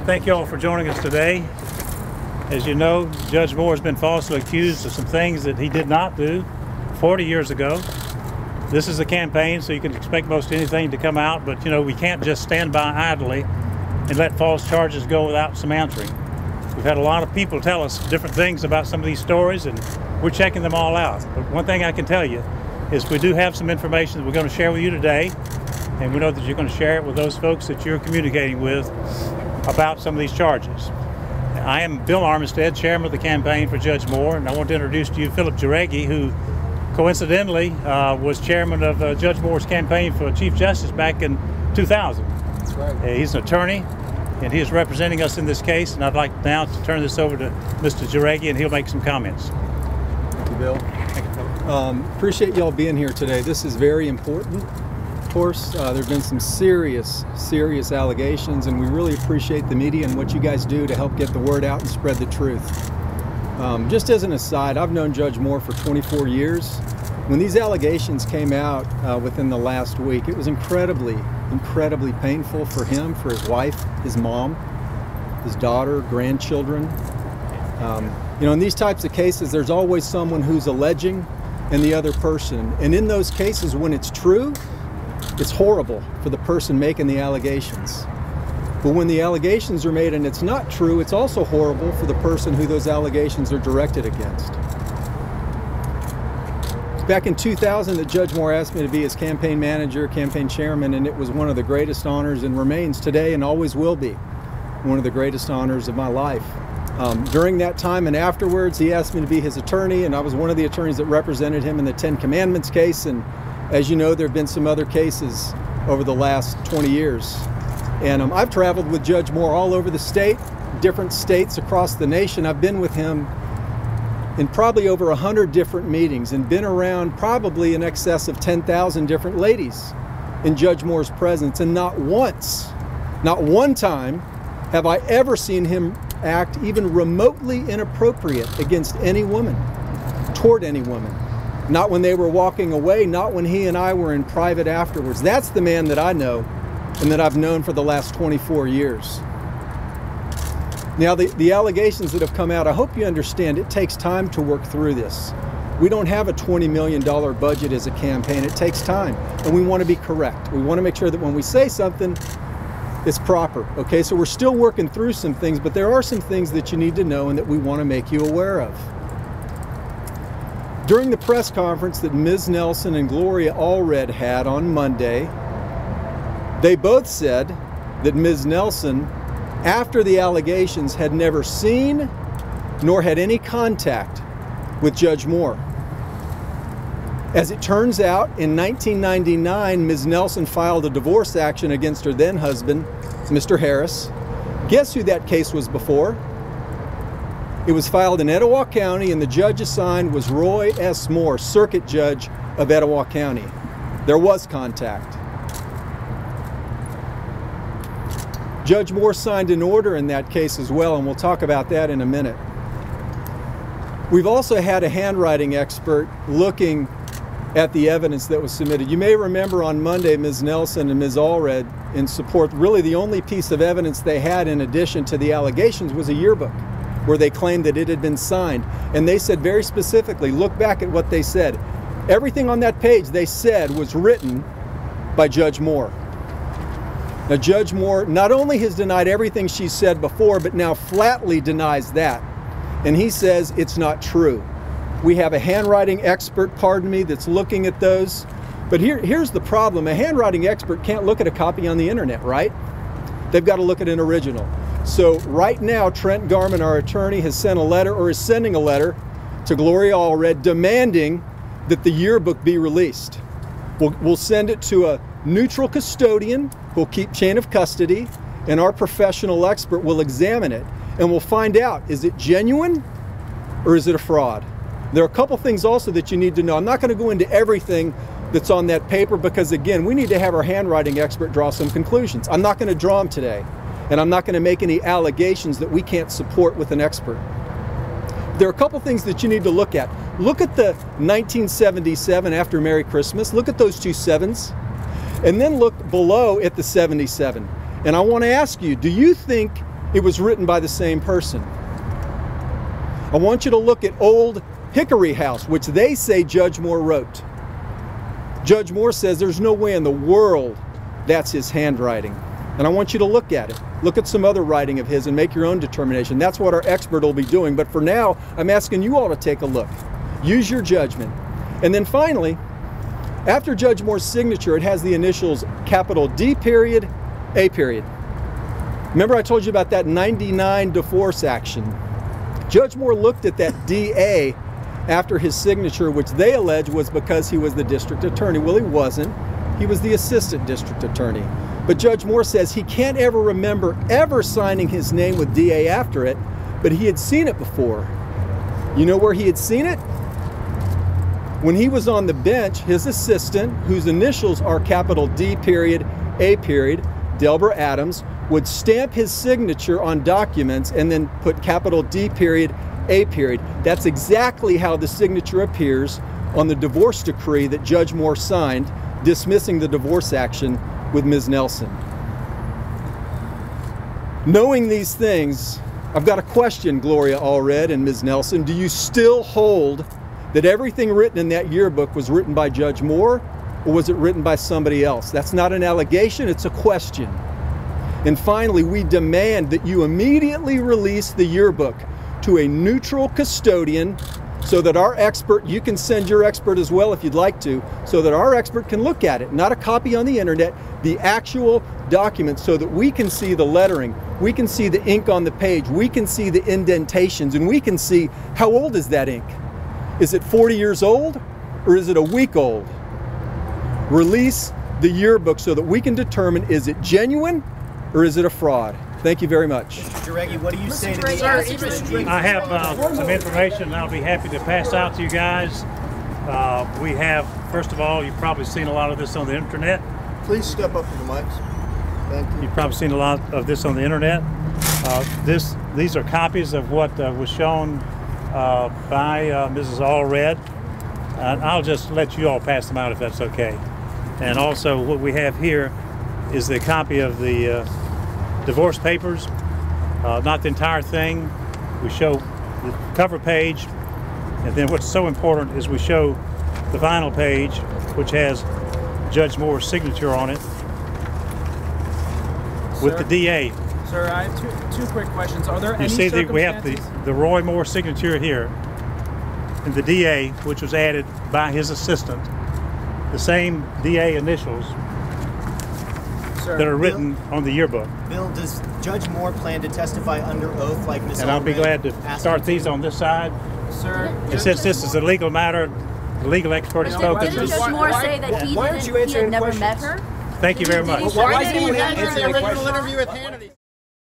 Thank you all for joining us today. As you know, Judge Moore has been falsely accused of some things that he did not do 40 years ago. This is a campaign, so you can expect most anything to come out, but you know, we can't just stand by idly and let false charges go without some answering. We've had a lot of people tell us different things about some of these stories, and we're checking them all out. But one thing I can tell you is we do have some information that we're going to share with you today, and we know that you're going to share it with those folks that you're communicating with about some of these charges. I am Bill Armistead, chairman of the campaign for Judge Moore, and I want to introduce to you Phillip Juaregi, who coincidentally was chairman of Judge Moore's campaign for Chief Justice back in 2000. That's right. He's an attorney, and he is representing us in this case, and I'd like now to turn this over to Mr. Juaregi, and he'll make some comments. Thank you, Bill. Thank you, Phillip. Appreciate y'all being here today. This is very important. Of course, there have been some serious allegations, and we really appreciate the media and what you guys do to help get the word out and spread the truth. Just as an aside, I've known Judge Moore for 24 years. When these allegations came out within the last week, it was incredibly painful for him, for his wife, his mom, his daughter, grandchildren. You know, in these types of cases, there's always someone who's alleging and the other person. And in those cases, when it's true, it's horrible for the person making the allegations. But when the allegations are made and it's not true, it's also horrible for the person who those allegations are directed against. Back in 2000 that Judge Moore asked me to be his campaign manager, campaign chairman, and it was one of the greatest honors and remains today and always will be one of the greatest honors of my life. During that time and afterwards, he asked me to be his attorney, and I was one of the attorneys that represented him in the 10 Commandments case. And as you know, there have been some other cases over the last 20 years. And I've traveled with Judge Moore all over the state, different states across the nation. I've been with him in probably over 100 different meetings and been around probably in excess of 10,000 different ladies in Judge Moore's presence. And not once, not one time have I ever seen him act even remotely inappropriate against any woman, toward any woman. Not when they were walking away, not when he and I were in private afterwards. That's the man that I know and that I've known for the last 24 years. Now, the allegations that have come out, I hope you understand, it takes time to work through this. We don't have a $20 million budget as a campaign. It takes time, and we want to be correct. We want to make sure that when we say something, it's proper, okay? So we're still working through some things, but there are some things that you need to know and that we want to make you aware of. During the press conference that Ms. Nelson and Gloria Allred had on Monday, they both said that Ms. Nelson, after the allegations, had never seen nor had any contact with Judge Moore. As it turns out, in 1999, Ms. Nelson filed a divorce action against her then husband, Mr. Harris. Guess who that case was before? It was filed in Etowah County, and the judge assigned was Roy S. Moore, Circuit Judge of Etowah County. There was contact. Judge Moore signed an order in that case as well, and we'll talk about that in a minute. We've also had a handwriting expert looking at the evidence that was submitted. You may remember on Monday, Ms. Nelson and Ms. Allred, in support, really the only piece of evidence they had in addition to the allegations was a yearbook, where they claimed that it had been signed. And they said very specifically, look back at what they said. Everything on that page they said was written by Judge Moore. Now, Judge Moore not only has denied everything she said before, but now flatly denies that. And he says it's not true. We have a handwriting expert, pardon me, that's looking at those. But here's the problem. A handwriting expert can't look at a copy on the internet, right? They've got to look at an original. So right now, Trent Garman, our attorney, has sent a letter, or is sending a letter, to Gloria Allred demanding that the yearbook be released. We'll send it to a neutral custodian who'll keep chain of custody, and our professional expert will examine it, and we'll find out, is it genuine or is it a fraud? There are a couple things also that you need to know. I'm not going to go into everything that's on that paper because, again, we need to have our handwriting expert draw some conclusions. I'm not going to draw them today, and I'm not going to make any allegations that we can't support with an expert. There are a couple things that you need to look at. Look at the 1977 after Merry Christmas. Look at those two sevens. And then look below at the 77. And I want to ask you, do you think it was written by the same person. I want you to look at Old Hickory House, which they say Judge Moore wrote. Judge Moore says there's no way in the world that's his handwriting. And I want you to look at it. Look at some other writing of his and make your own determination. That's what our expert will be doing. But for now, I'm asking you all to take a look. Use your judgment. And then finally, after Judge Moore's signature, it has the initials capital D period, A period. Remember I told you about that 99 divorce action. Judge Moore looked at that DA after his signature, which they allege was because he was the district attorney. Well, he wasn't. He was the assistant district attorney. But Judge Moore says he can't ever remember ever signing his name with DA after it, but he had seen it before. You know where he had seen it? When he was on the bench, his assistant, whose initials are capital D period, A period, Delbert Adams, would stamp his signature on documents and then put capital D period, A period. That's exactly how the signature appears on the divorce decree that Judge Moore signed, dismissing the divorce action with Ms. Nelson. Knowing these things, I've got a question, Gloria Allred and Ms. Nelson. Do you still hold that everything written in that yearbook was written by Judge Moore, or was it written by somebody else? That's not an allegation, it's a question. And finally, we demand that you immediately release the yearbook to a neutral custodian so that our expert, you can send your expert as well if you'd like to, so that our expert can look at it, not a copy on the internet, the actual document, so that we can see the lettering, we can see the ink on the page, we can see the indentations, and we can see how old is that ink. Is it 40 years old, or is it a week old? Release the yearbook so that we can determine, is it genuine or is it a fraud? Thank you very much. Mr. Juaregi, what do you say to the I have some information I'll be happy to pass out to you guys. We have, first of all, you've probably seen a lot of this on the internet. Please step up to the mics. Thank you. You've probably seen a lot of this on the internet. These are copies of what was shown by Mrs. Allred. I'll just let you all pass them out if that's okay. And also what we have here is the copy of the divorce papers, not the entire thing. We show the cover page, and then what's so important is we show the final page, which has Judge Moore's signature on it with the DA. Sir, I have two quick questions. Are there any see circumstances? We have the Roy Moore signature here, and the DA, which was added by his assistant, the same DA initials that are written on the yearbook. Bill, does Judge Moore plan to testify under oath like Ms. And I'll be glad to start these on this side. Sir, and since this is a legal matter, the legal expert has spoken. Didn't Judge Moore say that he had never met her? Thank you very much. Why didn't you answer the original interview with Hannity?